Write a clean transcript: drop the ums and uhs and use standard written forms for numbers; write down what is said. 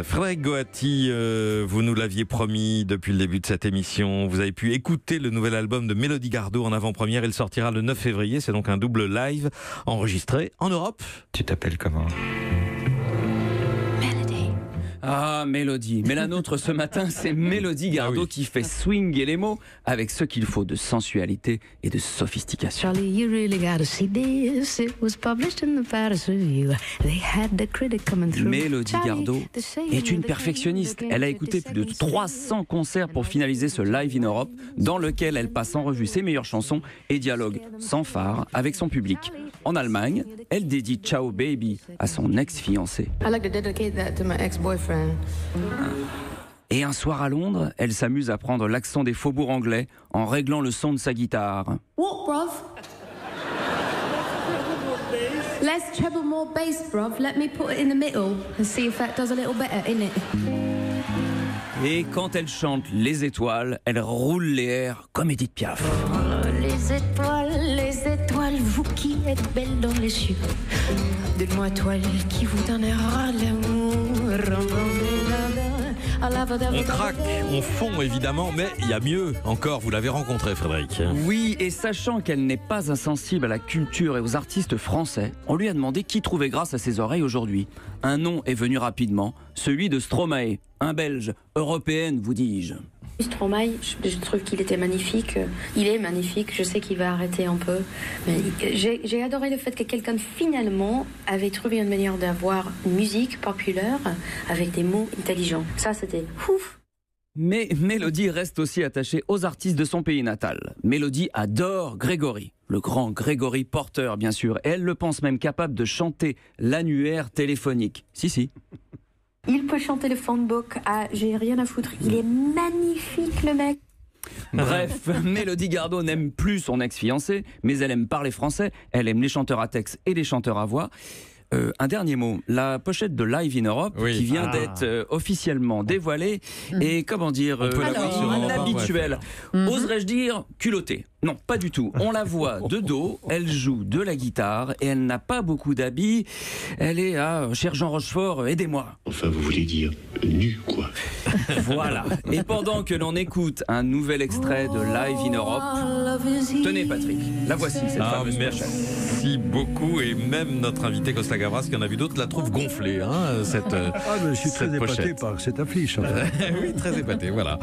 Frédéric Goati, vous nous l'aviez promis depuis le début de cette émission. Vous avez pu écouter le nouvel album de Mélodie Gardot en avant-première. Il sortira le 9 février. C'est donc un double live enregistré en Europe. Tu t'appelles comment ? Ah, Mélodie. Mais la nôtre ce matin, c'est Mélodie Gardot qui fait swinguer les mots avec ce qu'il faut de sensualité et de sophistication. Charlie, you really gotta see this. It was published in the Paris Review. They had the critic coming through. Mélodie Gardot est une perfectionniste. Elle a écouté plus de 300 concerts pour finaliser ce Live in Europe, dans lequel elle passe en revue ses meilleures chansons et dialogue sans phare avec son public. En Allemagne, elle dédie Ciao Baby à son ex-fiancé. I like to dedicate that to my ex-boyfriend. Et un soir à Londres, elle s'amuse à prendre l'accent des faubourgs anglais en réglant le son de sa guitare. What, bruv? Less treble, more bass, bruv. Let me put it in the middle and see if that does a little better, innit? Et quand elle chante Les Étoiles, elle roule les airs comme Edith Piaf. Les étoiles, vous qui êtes belles dans les cieux. Donne-moi toile qui vous donnera l'amour. On craque, on fond évidemment, mais il y a mieux encore. Vous l'avez rencontré, Frédéric. Oui, et sachant qu'elle n'est pas insensible à la culture et aux artistes français, on lui a demandé qui trouvait grâce à ses oreilles aujourd'hui. Un nom est venu rapidement, celui de Stromae, un Belge, européenne, vous dis-je. Stromae, je trouve qu'il était magnifique. Il est magnifique, je sais qu'il va arrêter un peu. Mais j'ai adoré le fait que quelqu'un finalement avait trouvé une manière d'avoir une musique populaire avec des mots intelligents. Ça, c'était ouf. Mais Mélodie reste aussi attachée aux artistes de son pays natal. Mélodie adore Grégory, le grand Grégory Porter, bien sûr. Et elle le pense même capable de chanter l'annuaire téléphonique. Si. Il peut chanter le phonebook. Ah, j'ai rien à foutre. Il est magnifique, le mec. Bref, Mélodie Gardot n'aime plus son ex-fiancé, mais elle aime parler français, elle aime les chanteurs à texte et les chanteurs à voix. Un dernier mot, la pochette de Live in Europe qui vient d'être officiellement dévoilée et comment dire, inhabituelle. Oserais-je dire culottée? Non, pas du tout. On la voit de dos, elle joue de la guitare et elle n'a pas beaucoup d'habits. Elle est à cher Jean Rochefort, aidez-moi. Enfin, vous voulez dire nu, quoi. Voilà. Et pendant que l'on écoute un nouvel extrait de Live in Europe, tenez Patrick, la voici cette fameuse pochette. Merci beaucoup, et même notre invité Costa Gavras, qui en a vu d'autres, la trouve gonflée, cette je suis très épaté pochette. par cette affiche. Oui, très épaté, voilà.